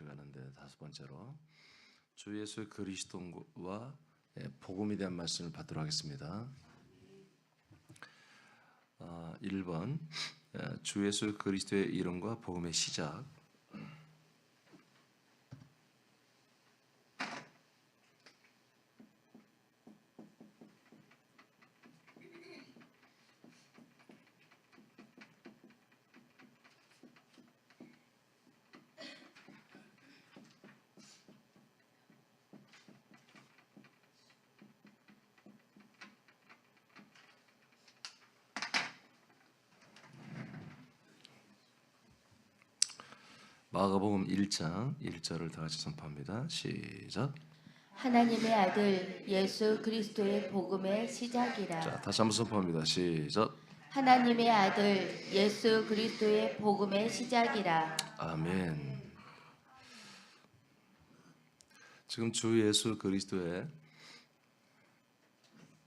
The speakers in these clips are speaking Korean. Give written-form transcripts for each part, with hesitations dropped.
들어가는데 다섯 번째로 주 예수 그리스도와 복음에 대한 말씀을 받도록 하겠습니다. 1번 주 예수 그리스도의 이름과 복음의 시작. 마가복음 1장 1절을 다 같이 선포합니다. 시작. 하나님의 아들 예수 그리스도의 복음의 시작이라. 자, 다시 한번 선포합니다. 시작. 하나님의 아들 예수 그리스도의 복음의 시작이라. 아멘. 지금 주 예수 그리스도의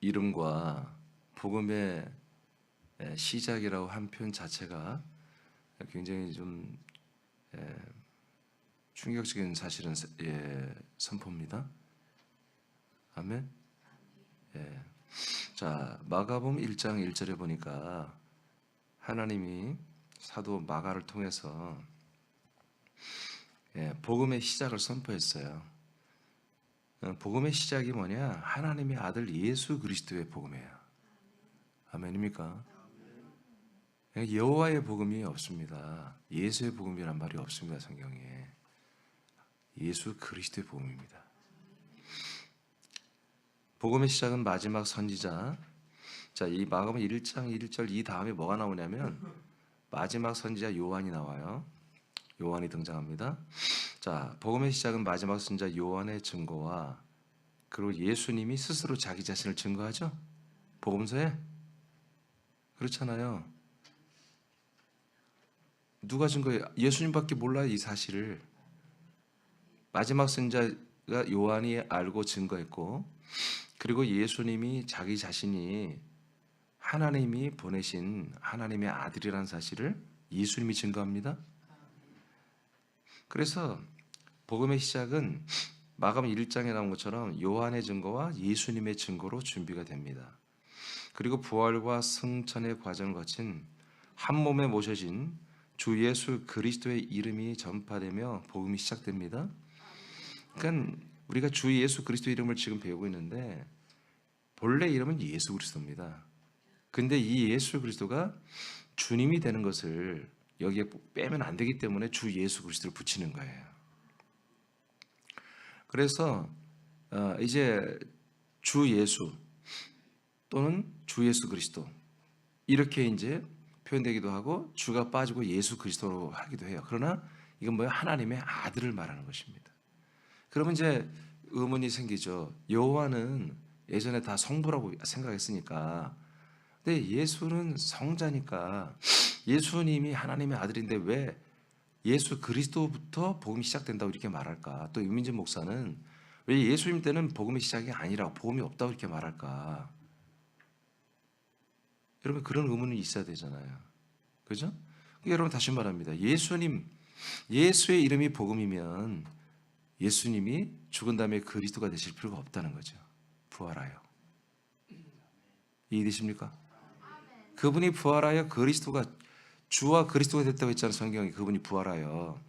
이름과 복음의 시작이라고 한 표현 자체가 굉장히 좀 충격적인 사실은 선포입니다. 아멘. 자, 마가복음 1장 1절에 보니까 하나님이 사도 마가를 통해서 복음의 시작을 선포했어요. 복음의 시작이 뭐냐? 하나님의 아들 예수 그리스도의 복음이에요. 아멘입니까? 여호와의 복음이 없습니다. 예수의 복음이란 말이 없습니다. 성경에. 예수 그리스도의 복음입니다. 복음의 시작은 마지막 선지자. 자, 이 마가복음 1장 1절 이 다음에 뭐가 나오냐면 마지막 선지자 요한이 나와요. 요한이 등장합니다. 자, 복음의 시작은 마지막 선지자 요한의 증거와 그리고 예수님이 스스로 자기 자신을 증거하죠. 복음서에 그렇잖아요. 누가 증거해요? 예수님밖에 몰라요. 이 사실을. 마지막 선지자가 요한이 알고 증거했고, 그리고 예수님이 자기 자신이 하나님이 보내신 하나님의 아들이라는 사실을 예수님이 증거합니다. 그래서 복음의 시작은 마가복음 1장에 나온 것처럼 요한의 증거와 예수님의 증거로 준비가 됩니다. 그리고 부활과 승천의 과정을 거친 한 몸에 모셔진 주 예수 그리스도의 이름이 전파되며 복음이 시작됩니다. 그러니까 우리가 주 예수 그리스도 이름을 지금 배우고 있는데 본래 이름은 예수 그리스도입니다. 근데 이 예수 그리스도가 주님이 되는 것을 여기에 빼면 안 되기 때문에 주 예수 그리스도를 붙이는 거예요. 그래서 이제 주 예수 또는 주 예수 그리스도 이렇게 이제 표현되기도 하고 주가 빠지고 예수 그리스도로 하기도 해요. 그러나 이건 뭐예요? 하나님의 아들을 말하는 것입니다. 그러면 이제 의문이 생기죠. 요한은 예전에 다 성부라고 생각했으니까, 근데 예수는 성자니까 예수님이 하나님의 아들인데 왜 예수 그리스도부터 복음이 시작된다고 이렇게 말할까? 또 윤민진 목사는 왜 예수님 때는 복음의 시작이 아니라 복음이 없다고 이렇게 말할까? 여러분 그런 의문이 있어야 되잖아요. 그죠? 여러분 다시 말합니다. 예수의 이름이 복음이면 예수님이 죽은 다음에 그리스도가 되실 필요가 없다는 거죠. 부활하여. 이해되십니까? 그분이 부활하여 그리스도가 주와 그리스도가 됐다고 했잖아요. 성경이. 그분이 부활하여.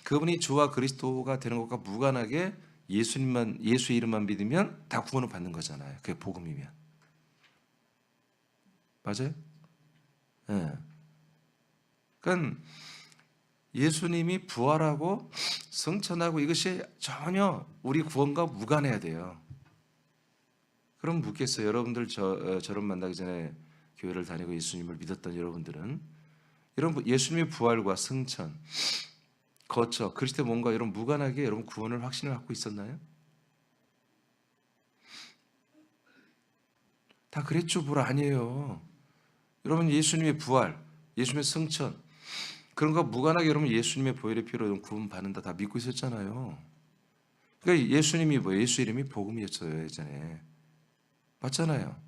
그분이 주와 그리스도가 되는 것과 무관하게 예수의 이름만 믿으면 다 구원을 받는 거잖아요. 그게 복음이면. 맞아요? 네. 그러니까 예수님이 부활하고 승천하고 이것이 전혀 우리 구원과 무관해야 돼요. 그럼 묻겠어요. 여러분들 저를 만나기 전에 교회를 다니고 예수님을 믿었던 여러분들은 여러분 예수님의 부활과 승천 거쳐 그리스도의 몸과 여러분 무관하게 여러분 구원을 확신을 갖고 있었나요? 다 그랬죠? 뭘 아니에요. 여러분 예수님의 부활, 예수님의 승천 그런 거 무관하게 여러분 예수님의 보혈의 피로 구원 받는다 다 믿고 있었잖아요. 그러니까 예수님이 예수 이름이 복음이었어요 예전에. 맞잖아요.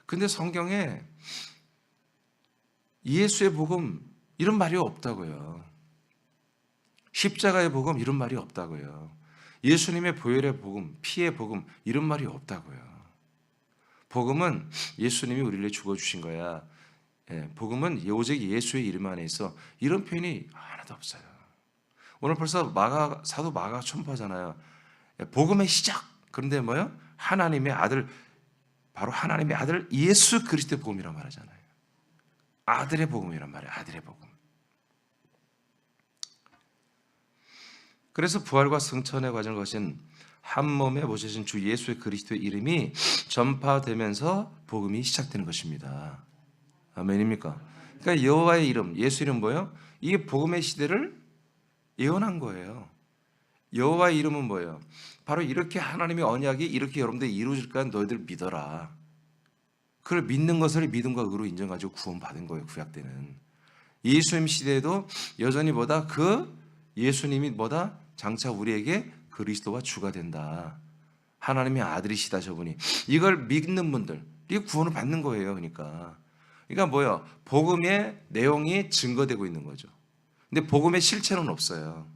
근데 성경에 예수의 복음 이런 말이 없다고요. 십자가의 복음 이런 말이 없다고요. 예수님의 보혈의 복음, 피의 복음 이런 말이 없다고요. 복음은 예수님이 우리를 위해 죽어주신 거야. 복음은 오직 예수의 이름 안에 있어. 이런 표현이 하나도 없어요. 오늘 벌써 사도 마가가 첨부하잖아요. 복음의 시작. 그런데 뭐요? 하나님의 아들, 바로 하나님의 아들 예수 그리스도의 복음이란 말하잖아요. 아들의 복음이란 말이에요. 아들의 복음. 그래서 부활과 승천의 과정을 거친 한 몸에 모셔진 주 예수의 그리스도의 이름이 전파되면서 복음이 시작되는 것입니다. 아멘입니까? 그러니까 여호와의 이름, 예수 이름 뭐예요? 이게 복음의 시대를 예언한 거예요. 여호와의 이름은 뭐예요? 바로 이렇게 하나님의 언약이 이렇게 여러분들 이루어질까 너희들 믿어라. 그걸 믿는 것을 믿음과 의로 인정가지고 구원받은 거예요. 구약 때는. 예수님 시대에도 여전히 뭐다? 그 예수님이 뭐다? 장차 우리에게 그리스도와 주가 된다. 하나님의 아들이시다 저분이. 이걸 믿는 분들이 구원을 받는 거예요. 그러니까 뭐예요? 복음의 내용이 증거되고 있는 거죠. 근데 복음의 실체는 없어요.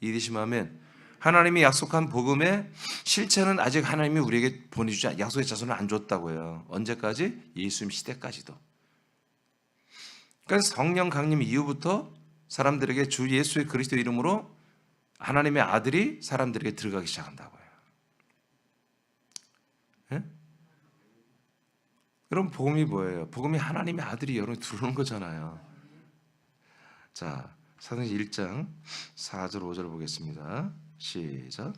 이해되시면 아멘. 하나님이 약속한 복음의 실체는 아직 하나님이 우리에게 보내주지 약속의 자손을 안 줬다고요. 언제까지? 예수님 시대까지도. 그래서 성령 강림 이후부터 사람들에게 주 예수의 그리스도 이름으로 하나님의 아들이 사람들에게 들어가기 시작한다고요. 예? 그럼 복음이 뭐예요? 복음이 하나님의 아들이 여러분 들어오는 거잖아요. 자, 사도행전 1장 4절 5절 보겠습니다. 시작.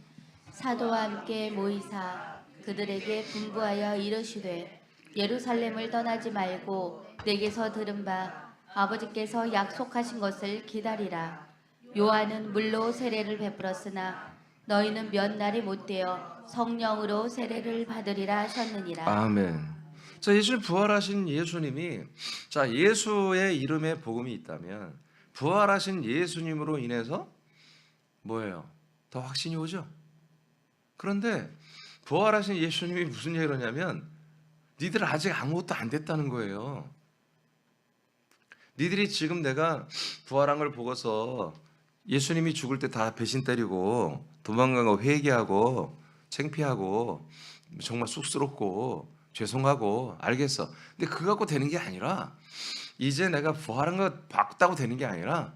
사도와 함께 모이사 그들에게 분부하여 이르시되 예루살렘을 떠나지 말고 내게서 들은 바 아버지께서 약속하신 것을 기다리라. 요한은 물로 세례를 베풀었으나 너희는 몇 날이 못되어 성령으로 세례를 받으리라 하셨느니라. 아멘. 자, 예수님 부활하신 예수님이 자 예수의 이름에 복음이 있다면 부활하신 예수님으로 인해서 뭐예요? 더 확신이 오죠. 그런데 부활하신 예수님이 무슨 얘기를 하냐면 니들 아직 아무것도 안 됐다는 거예요. 니들이 지금 내가 부활한 걸 보고서 예수님이 죽을 때 다 배신 때리고 도망간 거 회개하고 창피하고 정말 쑥스럽고 죄송하고 알겠어. 근데 그거 갖고 되는 게 아니라 이제 내가 부활한 거 봤다고 되는 게 아니라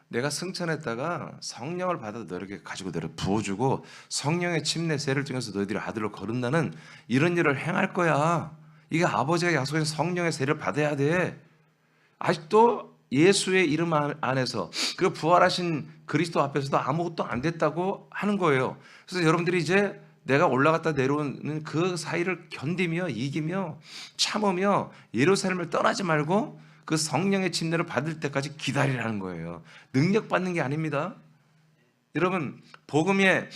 내가 승천했다가 성령을 받아 너에게 가지고 너를 부어주고 성령의 침례 세를 통해서 너희들이 아들로 거듭나는 이런 일을 행할 거야. 이게 아버지가 약속한 성령의 세를 받아야 돼. 아직도 예수의 이름 안에서 그 부활하신 그리스도 앞에서도 아무것도 안 됐다고 하는 거예요. 그래서 여러분들이 이제 내가 올라갔다 내려오는 그 사이를 견디며 이기며 참으며 예루살렘을 떠나지 말고 그 성령의 침례를 받을 때까지 기다리라는 거예요. 능력 받는 게 아닙니다. 여러분 복음의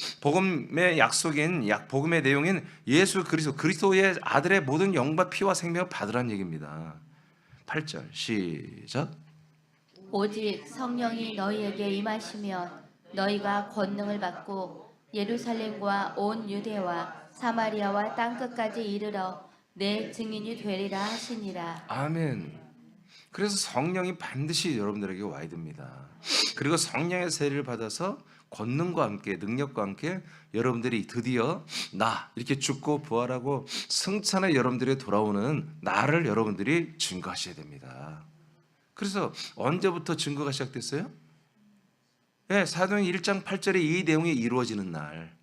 약속인 복음의 내용인 예수 그리스도의 아들의 모든 영과 피와 생명을 받으라는 얘기입니다. 8절 시작. 오직 성령이 너희에게 임하시면 너희가 권능을 받고 예루살렘과 온 유대와 사마리아와 땅끝까지 이르러 내 증인이 되리라 하시니라. 아멘. 그래서 성령이 반드시 여러분들에게 와야 됩니다. 그리고 성령의 세례를 받아서 권능과 함께 능력과 함께 여러분들이 드디어 나 이렇게 죽고 부활하고 승천에 여러분들이 돌아오는 나를 여러분들이 증거하셔야 됩니다. 그래서 언제부터 증거가 시작됐어요? 네, 사도행전 1장 8절에 이 내용이 이루어지는 날.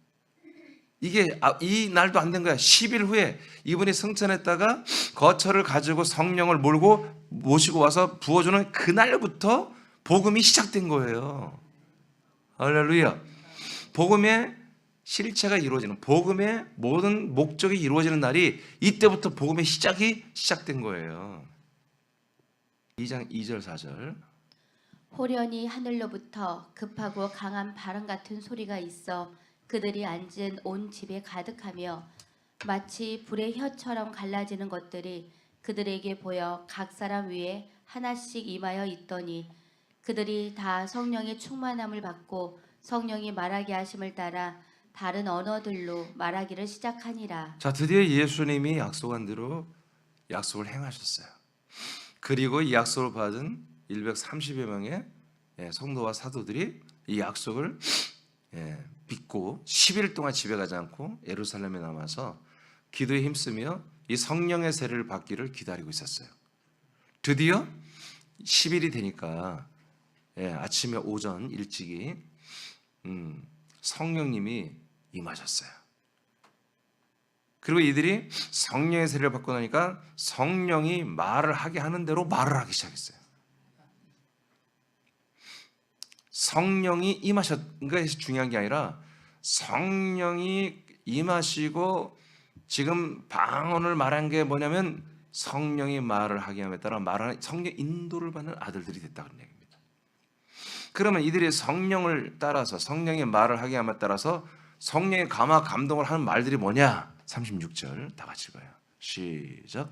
이게 이 날도 안 된 거야. 10일 후에 이분이 승천했다가 거처를 가지고 성령을 모시고 와서 부어주는 그날부터 복음이 시작된 거예요. 할렐루야. 복음의 실체가 이루어지는 복음의 모든 목적이 이루어지는 날이 이때부터 복음의 시작이 시작된 거예요. 2장 2절 4절. 호련히 하늘로부터 급하고 강한 바람 같은 소리가 있어 그들이 앉은 온 집에 가득하며 마치 불의 혀처럼 갈라지는 것들이 그들에게 보여 각 사람 위에 하나씩 임하여 있더니 그들이 다 성령의 충만함을 받고 성령이 말하게 하심을 따라 다른 언어들로 말하기를 시작하니라. 자, 드디어 예수님이 약속한 대로 약속을 행하셨어요. 그리고 이 약속을 받은 130여 명의 성도와 사도들이 이 약속을 믿고 10일 동안 집에 가지 않고 예루살렘에 남아서 기도에 힘쓰며 이 성령의 세례를 받기를 기다리고 있었어요. 드디어 10일이 되니까 아침에 오전 일찍이 성령님이 임하셨어요. 그리고 이들이 성령의 세례를 받고 나니까 성령이 말을 하게 하는 대로 말을 하기 시작했어요. 성령이 임하셨는 것이 중요한 게 아니라 성령이 임하시고 지금 방언을 말한 게 뭐냐면 성령이 말을 하게 함에 따라 말하는 성령 인도를 받는 아들들이 됐다는 얘기입니다. 그러면 이들이 성령을 따라서 성령의 말을 하게 함에 따라서 성령의 감화 감동을 하는 말들이 뭐냐? 36절 다 같이 봐요. 시작.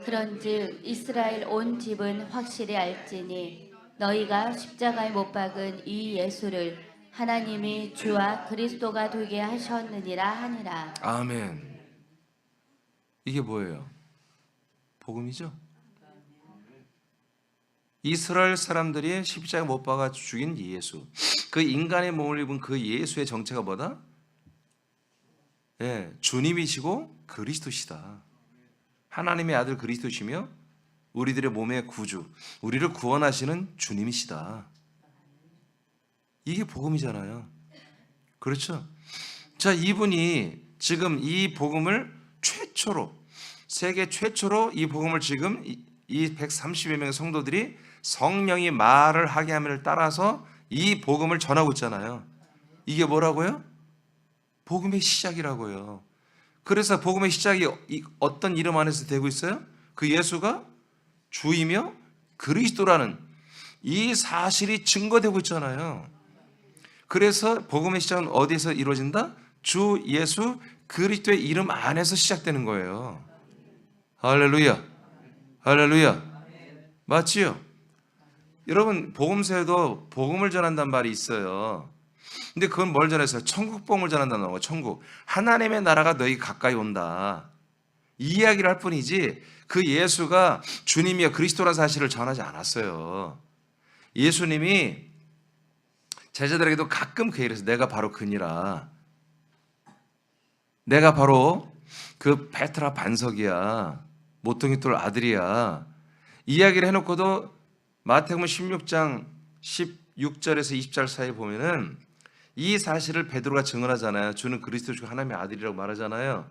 그런즉 이스라엘 온 집은 확실히 알지니 너희가 십자가에 못 박은 이 예수를 하나님이 주와 그리스도가 되게 하셨느니라 하니라. 아멘. 이게 뭐예요? 복음이죠. 이스라엘 사람들이 십자가에 못 박아 죽인 예수, 그 인간의 몸을 입은 그 예수의 정체가 뭐다? 주님이시고 그리스도시다. 하나님의 아들 그리스도시며 우리들의 몸의 구주, 우리를 구원하시는 주님이시다. 이게 복음이잖아요. 그렇죠? 자, 이분이 지금 이 복음을 최초로, 세계 최초로 이 복음을 지금 이 130여 명의 성도들이 성령이 말을 하게 함을 따라서 이 복음을 전하고 있잖아요. 이게 뭐라고요? 복음의 시작이라고요. 그래서 복음의 시작이 어떤 이름 안에서 되고 있어요? 그 예수가 주이며 그리스도라는 이 사실이 증거되고 있잖아요. 그래서 복음의 시작은 어디에서 이루어진다? 주 예수 그리스도의 이름 안에서 시작되는 거예요. 할렐루야, 할렐루야. 맞지요? 여러분, 복음서에도 복음을 전한다는 말이 있어요. 근데 그건 뭘 전했어요? 천국 복음을 전한다는 거예요. 천국, 하나님의 나라가 너희 가까이 온다, 이 이야기를 할 뿐이지 그 예수가 주님이여 그리스도라는 사실을 전하지 않았어요. 예수님이 제자들에게도 가끔 그 얘기를 해서 내가 바로 그니라, 내가 바로 그 베트라 반석이야, 모퉁이 돌 아들이야, 이야기를 해놓고도 마태복음 16장 16절에서 20절 사이에 보면은 이 사실을 베드로가 증언하잖아요. 주는 그리스도 중 하나님의 아들이라고 말하잖아요.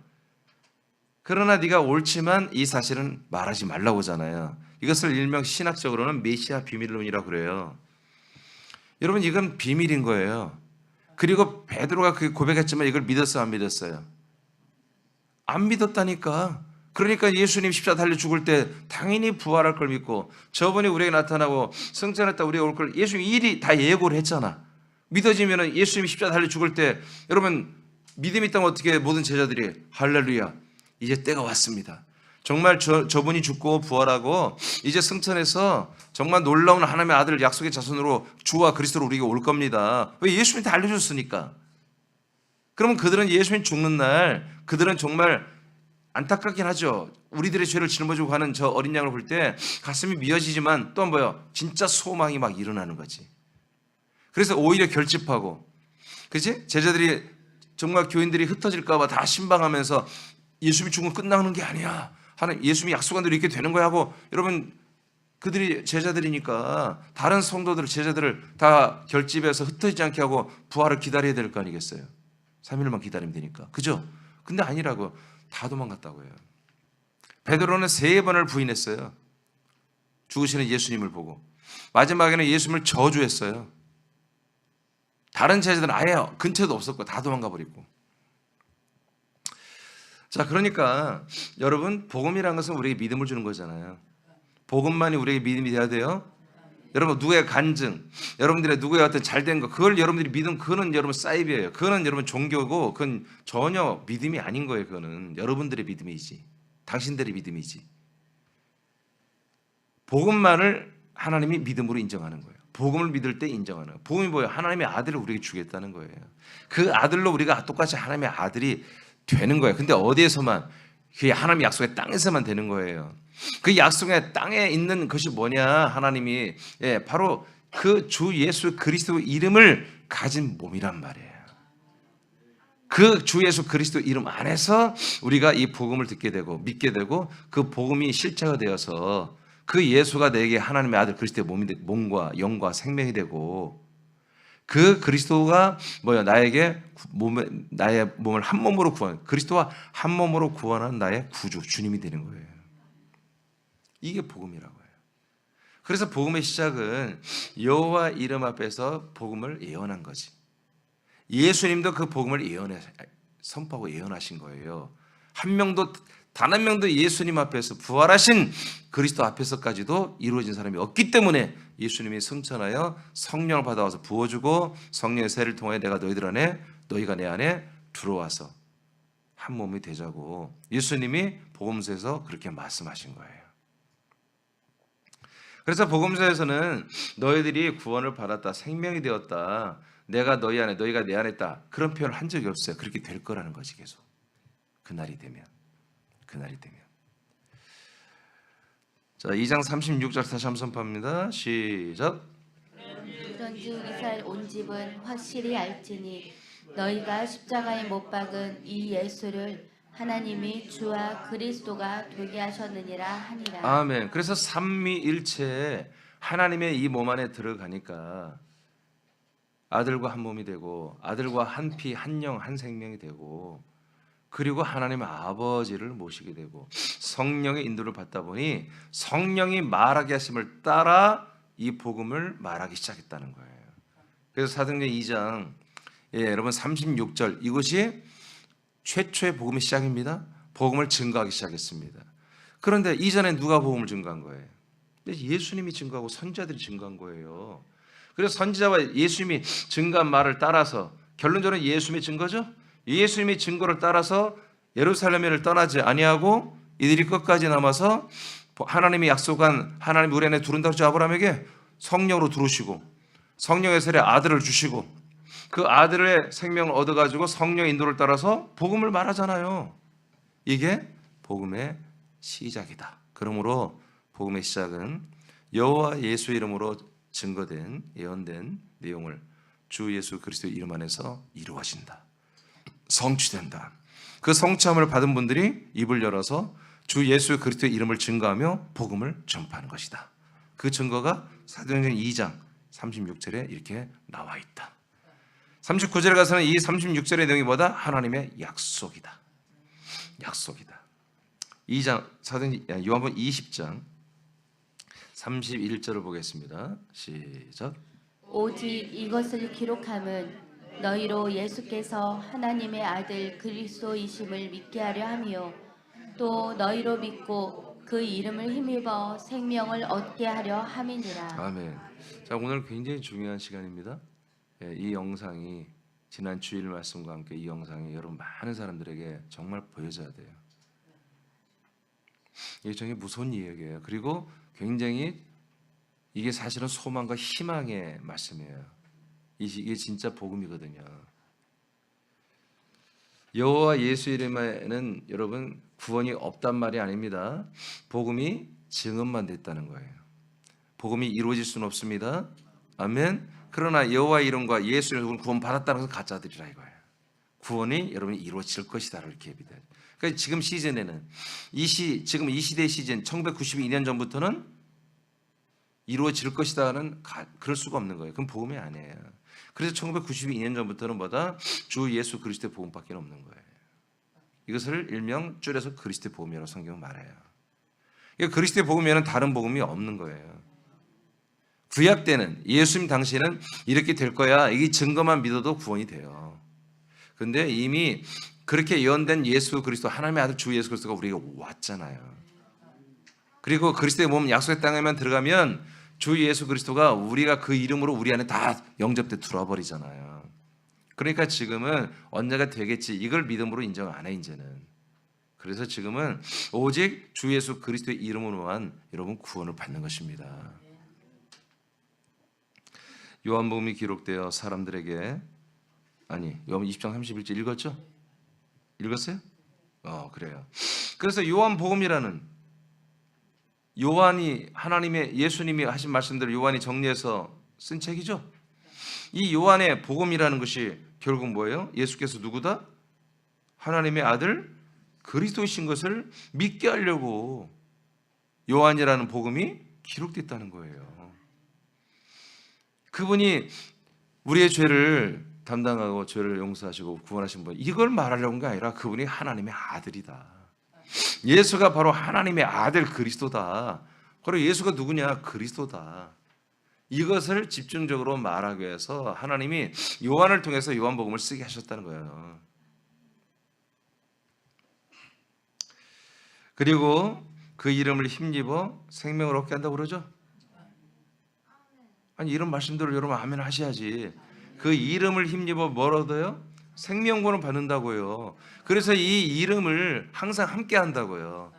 그러나 네가 옳지만 이 사실은 말하지 말라고 하잖아요. 이것을 일명 신학적으로는 메시아 비밀론이라고 그래요. 여러분, 이건 비밀인 거예요. 그리고 베드로가 그 고백했지만 이걸 믿었어요, 안 믿었어요? 안 믿었다니까. 그러니까 예수님 십자가 달려 죽을 때 당연히 부활할 걸 믿고 저번에 우리에게 나타나고 승천했다 우리가 올 걸 예수님 일이 다 예고를 했잖아. 믿어지면 예수님 십자가 달려 죽을 때 여러분 믿음이 있다면 어떻게 모든 제자들이 할렐루야, 이제 때가 왔습니다. 정말 저분이 죽고 부활하고 이제 승천해서 정말 놀라운 하나님의 아들 약속의 자손으로 주와 그리스도로 우리에게 올 겁니다. 왜? 예수님이 다 알려줬으니까. 그러면 그들은 예수님 죽는 날 그들은 정말 안타깝긴 하죠. 우리들의 죄를 짊어지고 가는 저 어린 양을 볼 때 가슴이 미어지지만 또 뭐요? 진짜 소망이 막 일어나는 거지. 그래서 오히려 결집하고, 그렇지? 제자들이 정말 교인들이 흩어질까 봐 다 신방하면서 예수님이 죽으면 끝나는 게 아니야, 하나님 예수님이 약속한 대로 이렇게 되는 거야 하고, 여러분 그들이 제자들이니까 다른 성도들 제자들을 다 결집해서 흩어지지 않게 하고 부활을 기다려야 될 거 아니겠어요? 3일만 기다리면 되니까. 그죠? 근데 아니라고, 다 도망갔다고 해요. 베드로는 3번을 부인했어요. 죽으시는 예수님을 보고. 마지막에는 예수님을 저주했어요. 다른 제자들은 아예 근처에도 없었고 다 도망가 버리고. 자, 그러니까 여러분, 복음이라는 것은 우리에게 믿음을 주는 거잖아요. 복음만이 우리에게 믿음이 돼야 돼요. 여러분, 누구의 간증, 여러분들의 누구의 어떤 잘된 거, 그걸 여러분들이 믿음, 그거는 여러분 사이비예요. 그거는 여러분 종교고, 그건 전혀 믿음이 아닌 거예요. 그거는 여러분들의 믿음이지, 당신들의 믿음이지. 복음만을 하나님이 믿음으로 인정하는 거예요. 복음을 믿을 때 인정하는 거예요. 복음이 뭐예요? 하나님의 아들을 우리에게 주겠다는 거예요. 그 아들로 우리가 똑같이 하나님의 아들이 되는 거예요. 근데 어디에서만? 그 하나님의 약속의 땅에서만 되는 거예요. 그 약속의 땅에 있는 것이 뭐냐? 하나님이 바로 그 주 예수 그리스도 이름을 가진 몸이란 말이에요. 그 주 예수 그리스도 이름 안에서 우리가 이 복음을 듣게 되고 믿게 되고 그 복음이 실체가 되어서 그 예수가 내게 하나님의 아들 그리스도의 몸과 영과 생명이 되고 그 그리스도가 나에게 나의 몸을 한 몸으로 그리스도와 한 몸으로 구원한 나의 구주 주님이 되는 거예요. 이게 복음이라고 해요. 그래서 복음의 시작은 여호와 이름 앞에서 복음을 예언한 거지. 예수님도 그 복음을 선포하고 예언하신 거예요. 단 한 명도 예수님 앞에서 부활하신 그리스도 앞에서까지도 이루어진 사람이 없기 때문에 예수님이 승천하여 성령을 받아와서 부어주고 성령의 세를 통해 내가 너희가 내 안에 들어와서 한 몸이 되자고 예수님이 복음서에서 그렇게 말씀하신 거예요. 그래서 복음서에서는 너희들이 구원을 받았다, 생명이 되었다, 내가 너희 안에, 너희가 내 안에 있다, 그런 표현을 한 적이 없어요. 그렇게 될 거라는 거지 계속. 그날이 되면. 자, 2장 36절 다시 한번 선포합니다. 시작. 그런즉 이스라엘 온 집은 확실히 알지니 너희가 십자가에 못 박은 이 예수를 하나님이 주와 그리스도가 되게 하셨느니라 하니라. 아멘. 그래서 삼위일체에 하나님의 이 몸 안에 들어가니까 아들과 한 몸이 되고 아들과 한 피, 한 영, 한 생명이 되고 그리고 하나님의 아버지를 모시게 되고 성령의 인도를 받다 보니 성령이 말하게 하심을 따라 이 복음을 말하기 시작했다는 거예요. 그래서 사도행전 2장 여러분 36절 이것이 최초의 복음의 시작입니다. 복음을 증거하기 시작했습니다. 그런데 이전에 누가 복음을 증거한 거예요? 예수님이 증거하고 선지자들이 증거한 거예요. 그래서 선지자와 예수님이 증거한 말을 따라서 결론적으로 예수님의 증거죠. 예수님의 증거를 따라서 예루살렘을 떠나지 아니하고 이들이 끝까지 남아서 하나님이 약속한 하나님 우리 안에 두른다고 하신 아브라함에게 성령으로 두르시고 성령의 세례 아들을 주시고 그 아들의 생명을 얻어가지고 성령의 인도를 따라서 복음을 말하잖아요. 이게 복음의 시작이다. 그러므로 복음의 시작은 여호와 예수 이름으로 증거된 예언된 내용을 주 예수 그리스도의 이름 안에서 이루어진다. 성취된다. 그 성취함을 받은 분들이 입을 열어서 주 예수 그리스도의 이름을 증거하며 복음을 전파하는 것이다. 그 증거가 사도행전 2장 36절에 이렇게 나와 있다. 39절에 가서는 이 36절의 내용이 뭐다? 하나님의 약속이다. 2장 사도행전 요한복음 20장 31절을 보겠습니다. 시작. 오직 이것을 기록함은 너희로 예수께서 하나님의 아들 그리스도이심을 믿게 하려 함이요 또 너희로 믿고 그 이름을 힘입어 생명을 얻게 하려 함이니라. 아멘. 자, 오늘 굉장히 중요한 시간입니다. 이 영상이 지난 주일 말씀과 함께 이 영상이 여러분 많은 사람들에게 정말 보여져야 돼요. 이게 정말 무서운 이야기예요. 그리고 굉장히 이게 사실은 소망과 희망의 말씀이에요. 이게 진짜 복음이거든요. 여호와 예수 이름에는 여러분 구원이 없단 말이 아닙니다. 복음이 증언만 됐다는 거예요. 복음이 이루어질 수는 없습니다. 아멘. 그러나 여호와 이름과 예수 이름으로 구원 받았다는 것은 가짜들이라 이거예요. 구원이 여러분이 이루어질 것이다 이렇게 얘기해요. 그러니까 지금 시즌에는 지금 이 시대 시즌 1992년 전부터는 이루어질 것이다는 그럴 수가 없는 거예요. 그건 복음이 아니에요. 그래서 1992년 전부터는 뭐다? 주 예수 그리스도의 복음밖에 없는 거예요. 이것을 일명 줄여서 그리스도의 복음이라고 성경은 말해요. 그러니까 그리스도의 복음에는 다른 복음이 없는 거예요. 구약 때는 예수님 당시에는 이렇게 될 거야. 이 증거만 믿어도 구원이 돼요. 그런데 이미 그렇게 예언된 예수 그리스도 하나님의 아들 주 예수 그리스도가 우리에게 왔잖아요. 그리고 그리스도의 몸 약속의 땅에만 들어가면 주 예수 그리스도가 우리가 그 이름으로 우리 안에 다 영접돼 들어와 버리잖아요. 그러니까 지금은 언제가 되겠지 이걸 믿음으로 인정 안 해 이제는. 그래서 지금은 오직 주 예수 그리스도의 이름으로만 여러분 구원을 받는 것입니다. 요한복음이 기록되어 사람들에게 요한복음 20장 31절 읽었죠? 읽었어요? 그래요. 그래서 요한이 하나님의 예수님이 하신 말씀들을 요한이 정리해서 쓴 책이죠. 이 요한의 복음이라는 것이 결국 뭐예요? 예수께서 누구다? 하나님의 아들 그리스도이신 것을 믿게 하려고 요한이라는 복음이 기록됐다는 거예요. 그분이 우리의 죄를 담당하고 죄를 용서하시고 구원하신 분, 이걸 말하려는 게 아니라 그분이 하나님의 아들이다. 예수가 바로 하나님의 아들 그리스도다. 바로 예수가 누구냐? 그리스도다. 이것을 집중적으로 말하기 위해서 하나님이 요한을 통해서 요한복음을 쓰게 하셨다는 거예요. 그리고 그 이름을 힘입어 생명을 얻게 한다고 그러죠. 아니 이런 말씀들을 여러분 아멘 하셔야지. 그 이름을 힘입어 뭘 얻어요? 생명권을 받는다고요. 그래서 이 이름을 항상 함께 한다고요.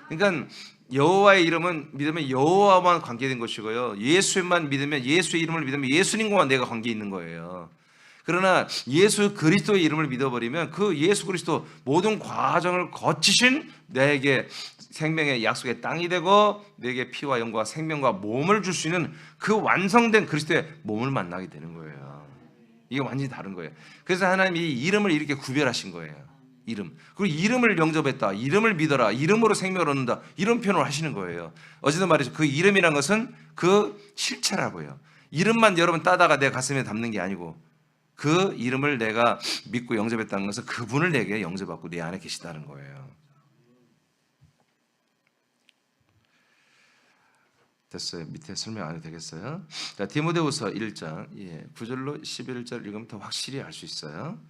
그러니까 여호와의 이름은 믿으면 여호와만 관계된 것이고요. 예수만 믿으면 예수의 이름을 믿으면 예수님과만 내가 관계 있는 거예요. 그러나 예수 그리스도의 이름을 믿어버리면 그 예수 그리스도 모든 과정을 거치신 내게 생명의 약속의 땅이 되고 내게 피와 영과 생명과 몸을 줄 수 있는 그 완성된 그리스도의 몸을 만나게 되는 거예요. 이게 완전히 다른 거예요. 그래서 하나님이 이 이름을 이렇게 구별하신 거예요. 이름. 그리고 이름을 영접했다. 이름을 믿어라. 이름으로 생명을 얻는다. 이런 표현을 하시는 거예요. 어제도 말했죠. 그 이름이란 것은 그 실체라고요. 이름만 여러분 따다가 내 가슴에 담는 게 아니고 그 이름을 내가 믿고 영접했다는 것은 그분을 내게 영접받고 내 안에 계시다는 거예요. 됐어요. 밑에 설명 안 해도 되겠어요? 자, 디모데후서 1장 9절로 11절 읽으면 더 확실히 알 수 있어요.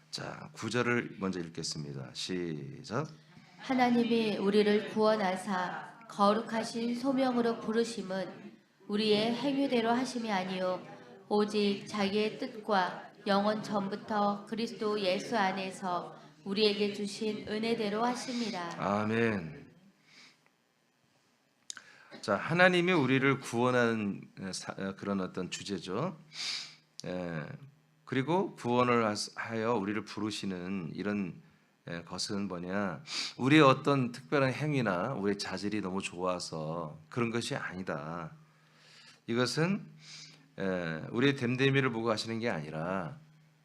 자, 9절을 먼저 읽겠습니다. 시작. 하나님이 우리를 구원하사 거룩하신 소명으로 부르심은 우리의 행위대로 하심이 아니요 오직 자기의 뜻과 영원 전부터 그리스도 예수 안에서 우리에게 주신 은혜대로 하심이라. 아멘. 자, 하나님이 우리를 구원하는 그런 어떤 주제죠. 그리고 구원을 하여 우리를 부르시는 이런 것은 뭐냐? 우리의 어떤 특별한 행위나 우리의 자질이 너무 좋아서 그런 것이 아니다. 이것은 우리의 됨됨이를 보고 하시는 게 아니라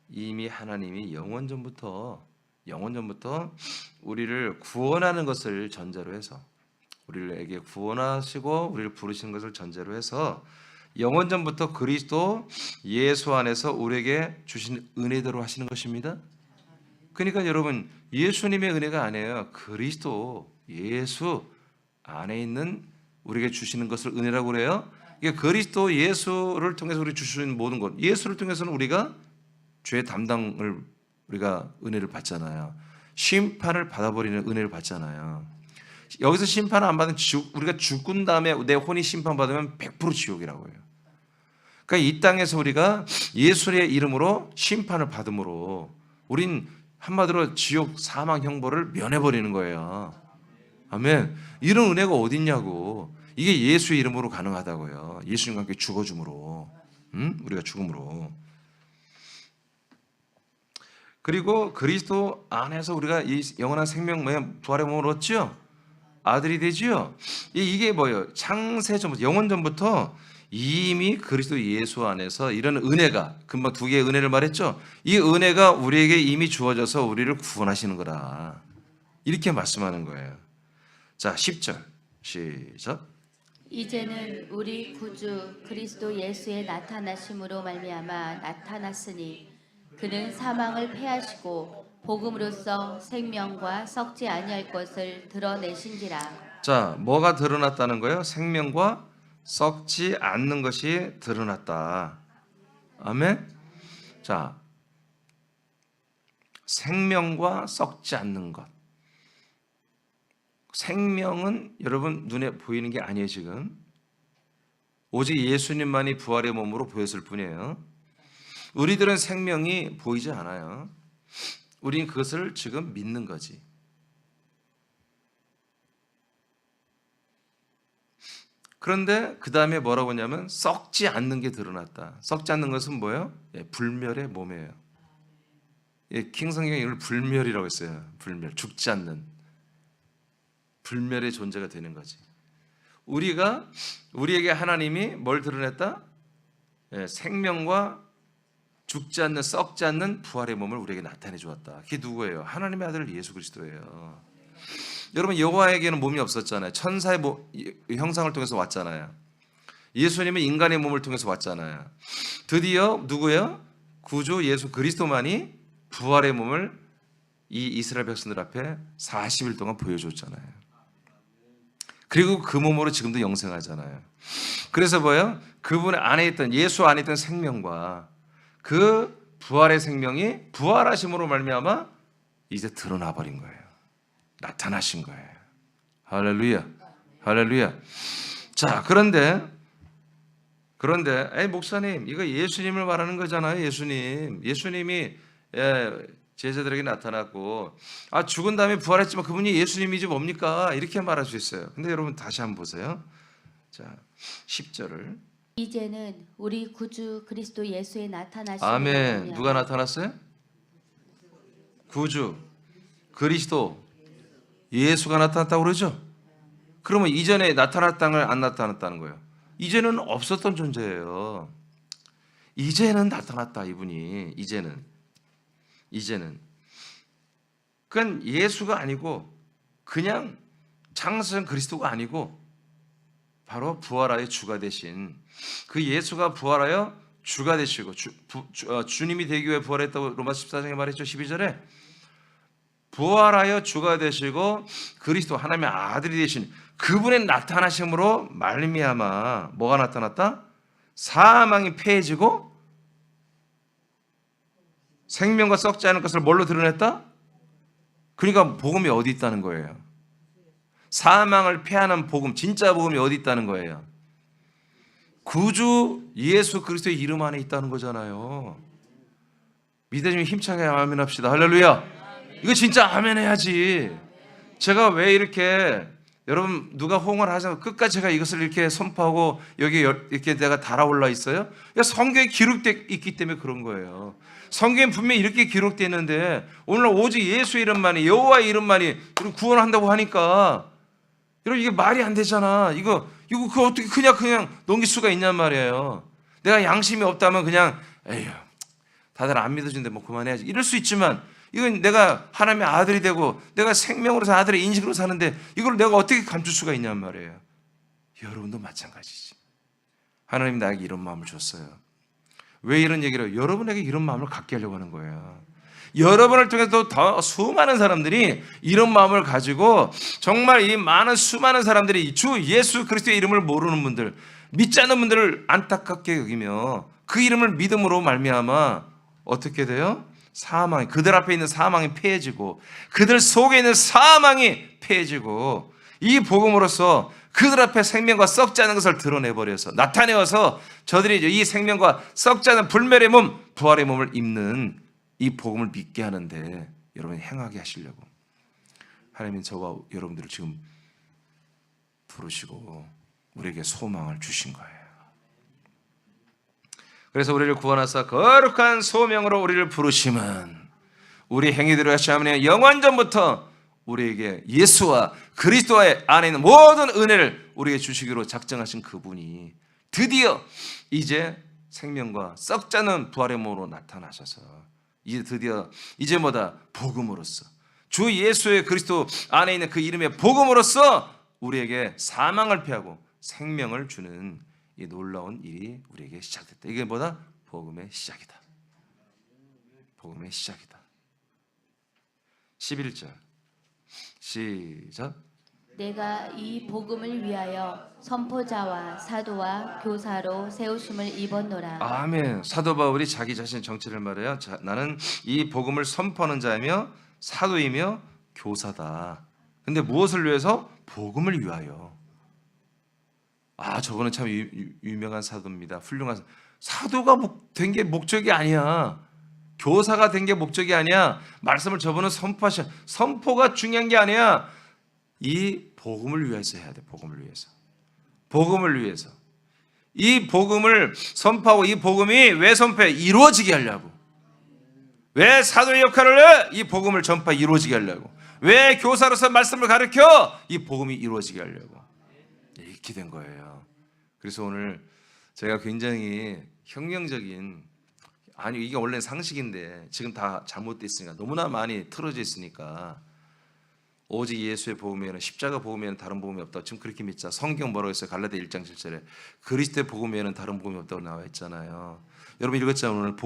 이미 하나님이 영원 전부터 우리를 구원하는 것을 전제로 해서 우리에게 구원하시고 우리를 부르시는 것을 전제로 해서 영원 전부터 그리스도 예수 안에서 우리에게 주신 은혜대로 하시는 것입니다. 그러니까 여러분 예수님의 은혜가 아니에요. 그리스도 예수 안에 있는 우리에게 주시는 것을 은혜라고 그래요. 이게 그리스도 예수를 통해서 우리 주시는 모든 것, 예수를 통해서는 우리가 죄 담당을 우리가 은혜를 받잖아요. 심판을 받아버리는 은혜를 받잖아요. 여기서 심판을 안 받으면 우리가 죽은 다음에 내 혼이 심판받으면 100% 지옥이라고 해요. 그러니까 이 땅에서 우리가 예수의 이름으로 심판을 받음으로 우린 한마디로 지옥 사망 형벌을 면해버리는 거예요. 아멘. 이런 은혜가 어디 있냐고. 이게 예수의 이름으로 가능하다고요. 예수님과 함께 죽어줌으로, 우리가 죽음으로. 그리고 그리스도 안에서 우리가 이 영원한 생명, 부활의 몸을 얻죠. 아들이 되지요. 이게 뭐예요? 창세 전부터, 영원 전부터 이미 그리스도 예수 안에서 이런 은혜가, 금방 두 개의 은혜를 말했죠. 이 은혜가 우리에게 이미 주어져서 우리를 구원하시는 거다. 이렇게 말씀하는 거예요. 자, 10절 시작. 이제는 우리 구주 그리스도 예수의 나타나심으로 말미암아 나타났으니 그는 사망을 패하시고 복음으로써 생명과 썩지 아니할 것을 드러내신지라. 자, 뭐가 드러났다는 거예요? 생명과 썩지 않는 것이 드러났다. 아멘. 자, 생명과 썩지 않는 것. 생명은 여러분 눈에 보이는 게 아니에요. 지금 오직 예수님만이 부활의 몸으로 보였을 뿐이에요. 우리들은 생명이 보이지 않아요. 우린 그것을 지금 믿는 거지. 그런데 그 다음에 뭐라고 하냐면 썩지 않는 게 드러났다. 썩지 않는 것은 뭐예요? 불멸의 몸이에요. 킹성경이 이걸 불멸이라고 했어요. 불멸, 죽지 않는 불멸의 존재가 되는 거지. 우리에게 하나님이 뭘 드러냈다? 생명과 죽지 않는 썩지 않는 부활의 몸을 우리에게 나타내 주었다. 그게 누구예요? 하나님의 아들 예수 그리스도예요. 여러분 여호와에게는 몸이 없었잖아요. 천사의 형상을 통해서 왔잖아요. 예수님은 인간의 몸을 통해서 왔잖아요. 드디어 누구예요? 구주 예수 그리스도만이 부활의 몸을 이 이스라엘 백성들 앞에 40일 동안 보여줬잖아요. 그리고 그 몸으로 지금도 영생하잖아요. 그래서 뭐예요? 그분 안에 있던 예수 안에 있던 생명과 그 부활의 생명이 부활하심으로 말미암아 이제 드러나 버린 거예요. 나타나신 거예요. 할렐루야. 할렐루야. 자, 그런데 목사님 이거 예수님을 말하는 거잖아요. 예수님이 제자들에게 나타났고 죽은 다음에 부활했지만 그분이 예수님이지 뭡니까? 이렇게 말할 수 있어요. 근데 여러분 다시 한번 보세요. 자, 10절을 이제는 우리 구주 그리스도 예수의 나타나심을 아멘. 누가 나타났어요? 구주 그리스도 예수가 나타났다고 그러죠? 그러면 이전에 나타났다는 걸 안 나타났다는 거예요? 이제는 없었던 존재예요. 이제는 나타났다 이분이. 이제는 그건 예수가 아니고 그냥 창세전 그리스도가 아니고 바로 부활하여 주가 되신 그 예수가 부활하여 주가 되시고 주님이 되기 위해 부활했다고 로마서 14장에 말했죠. 12절에 부활하여 주가 되시고 그리스도 하나님의 아들이 되신 그분의 나타나심으로 말미암아 뭐가 나타났다? 사망이 패해지고 생명과 썩지 않은 것을 뭘로 드러냈다? 그러니까 복음이 어디 있다는 거예요? 사망을 패하는 복음, 진짜 복음이 어디 있다는 거예요? 구주 예수 그리스도의 이름 안에 있다는 거잖아요. 믿음이 힘차게 아멘 합시다. 할렐루야. 이거 진짜 아멘 해야지. 제가 왜 이렇게 여러분 누가 호응을 하자면 끝까지 제가 이것을 이렇게 선포하고 여기 이렇게 내가 달아올라 있어요? 성경에 기록되어 있기 때문에 그런 거예요. 성경에 분명히 이렇게 기록되어 있는데 오늘 오직 예수 이름만이 여호와의 이름만이 우리 구원한다고 하니까 여러분 이게 말이 안 되잖아. 이거 그거 어떻게 그냥 넘길 수가 있냔 말이에요. 내가 양심이 없다면 그냥 에휴 다들 안 믿어준데 뭐 그만해야지 이럴 수 있지만 이건 내가 하나님의 아들이 되고 내가 생명으로서 아들의 인식으로 사는데 이걸 내가 어떻게 감출 수가 있냔 말이에요. 여러분도 마찬가지지. 하나님 나에게 이런 마음을 줬어요. 왜 이런 얘기를 여러분에게 이런 마음을 갖게 하려고 하는 거예요. 여러분을 통해서 더 수많은 사람들이 이런 마음을 가지고 정말 이 많은 수많은 사람들이 주 예수 그리스도의 이름을 모르는 분들 믿지 않는 분들을 안타깝게 여기며 그 이름을 믿음으로 말미암아 어떻게 돼요? 사망이 그들 앞에 있는 사망이 패해지고 그들 속에 있는 사망이 패해지고 이 복음으로써 그들 앞에 생명과 썩지 않은 것을 드러내버려서 나타내어서 저들이 이 생명과 썩지 않은 불멸의 몸 부활의 몸을 입는 이 복음을 믿게 하는데 여러분이 행하게 하시려고 하나님은 저와 여러분들을 지금 부르시고 우리에게 소망을 주신 거예요. 그래서 우리를 구원하사 거룩한 소명으로 우리를 부르심은 우리 행위대로 하시면 영원전부터 우리에게 예수와 그리스도의 안에 있는 모든 은혜를 우리에게 주시기로 작정하신 그분이 드디어 이제 생명과 썩지 않는 부활의 몸으로 나타나셔서 이제 드디어 이제 뭐다? 복음으로써 주 예수의 그리스도 안에 있는 그 이름의 복음으로써 우리에게 사망을 패하고 생명을 주는 이 놀라운 일이 우리에게 시작됐다. 이게 뭐다? 복음의 시작이다. 복음의 시작이다. 11절 시작. 내가 이 복음을 위하여 선포자와 사도와 교사로 세우심을 입었노라. 아멘. 사도 바울이 자기 자신의 정체를 말해요. 나는 이 복음을 선포하는 자이며 사도이며 교사다. 근데 무엇을 위해서? 복음을 위하여. 저거는 참 유명한 사도입니다. 훌륭한 사도가 된 게 목적이 아니야. 교사가 된 게 목적이 아니야. 말씀을 저분은 선포하셔. 선포가 중요한 게 아니야. 이 복음을 위해서 해야 돼. 복음을 위해서. 복음을 위해서. 이 복음을 선포하고 이 복음이 왜 선포해? 이루어지게 하려고. 왜 사도의 역할을 해? 이 복음을 전파 이루어지게 하려고. 왜 교사로서 말씀을 가르쳐? 이 복음이 이루어지게 하려고. 이렇게 된 거예요. 그래서 오늘 제가 굉장히 혁명적인, 아니 이게 원래 상식인데 지금 다 잘못돼 있으니까, 너무나 많이 틀어져 있으니까 오직 예수의 복음에는, 십자가 복음에는 다른 복음이 없다. 지금 그렇게 믿자. 성경 뭐라고 했어요? 갈라디아 1장 7절에 그리스도의 복음에는 다른 복음이 없다고 나와 있잖아요. 여러분 읽었잖아요. 오늘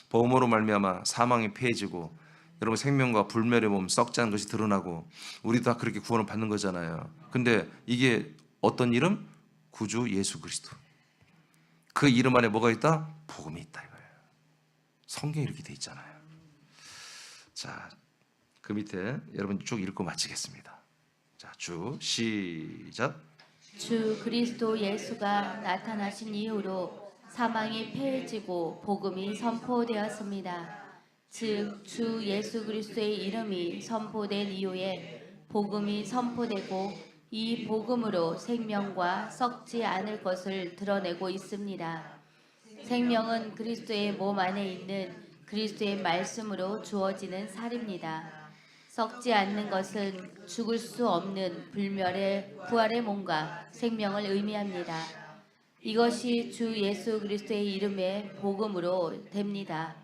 복음으로 말미암아 사망이 폐해지고 여러분 생명과 불멸의 몸, 썩지 않은 것이 드러나고 우리도 다 그렇게 구원을 받는 거잖아요. 근데 이게 어떤 이름? 구주 예수 그리스도. 그 이름 안에 뭐가 있다? 복음이 있다 이거예요. 성경에 이렇게 돼 있잖아요. 자, 그 밑에 여러분 쭉 읽고 마치겠습니다. 자, 쭉 시작. 주 그리스도 예수가 나타나신 이후로 사망이 폐해지고 복음이 선포되었습니다. 즉 주 예수 그리스도의 이름이 선포된 이후에 복음이 선포되고 이 복음으로 생명과 썩지 않을 것을 드러내고 있습니다. 생명은 그리스도의 몸 안에 있는 그리스도의 말씀으로 주어지는 살입니다. 썩지 않는 것은 죽을 수 없는 불멸의 부활의 몸과 생명을 의미합니다. 이것이 주 예수 그리스도의 이름의 복음으로 됩니다.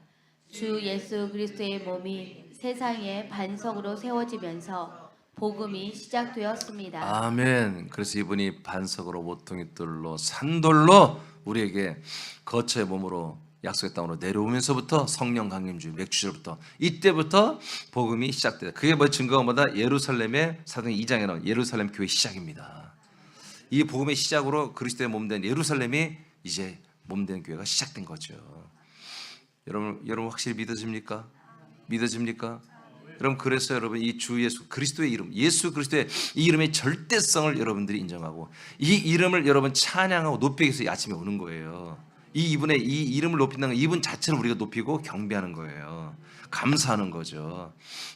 주 예수 그리스도의 몸이 세상의 반석으로 세워지면서 복음이 시작되었습니다. 아멘. 그래서 이분이 반석으로, 모퉁이 돌로, 산돌로 우리에게 거처의 몸으로 약속의 땅으로 내려오면서부터 성령 강림주 맥주절부터 이때부터 복음이 시작돼요. 그게 뭐 증거가 뭐다? 예루살렘의 사도행 2장에 나온 예루살렘 교회 시작입니다. 이 복음의 시작으로 그리스도의 몸된 예루살렘이 이제 몸된 교회가 시작된 거죠. 여러분 확실히 믿어집니까? 믿어집니까? 여러분 그래서 여러분 이 주 예수 그리스도의 이름, 예수 그리스도의 이 이름의 절대성을 여러분들이 인정하고 이 이름을 여러분 찬양하고 높이기 위해서 이 아침에 오는 거예요. 이분의 이 이름을 높인다는 건 이분 자체를 우리가 높이고 경배하는 거예요. 감사하는 거죠.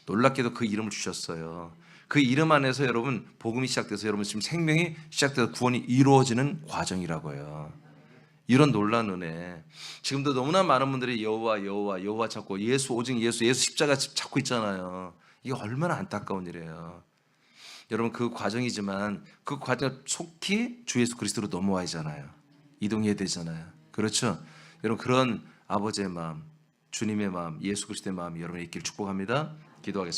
놀랍게도 그 이름을 주셨어요. 그 이름 안에서 여러분 복음이 시작돼서 여러분 지금 생명이 시작돼서 구원이 이루어지는 과정이라고요. 이런 놀라운 은혜. 지금도 너무나 많은 분들이 여호와 찾고 예수, 오직 예수 십자가 찾고 있잖아요. 이게 얼마나 안타까운 일이에요. 여러분 그 과정이지만 그 과정 속히 주 예수 그리스도로 넘어와야잖아요. 이동해야 되잖아요. 그렇죠? 여러분 그런 아버지의 마음, 주님의 마음, 예수 그리스도의 마음이 여러분의 있기를 축복합니다. 기도하겠습니다.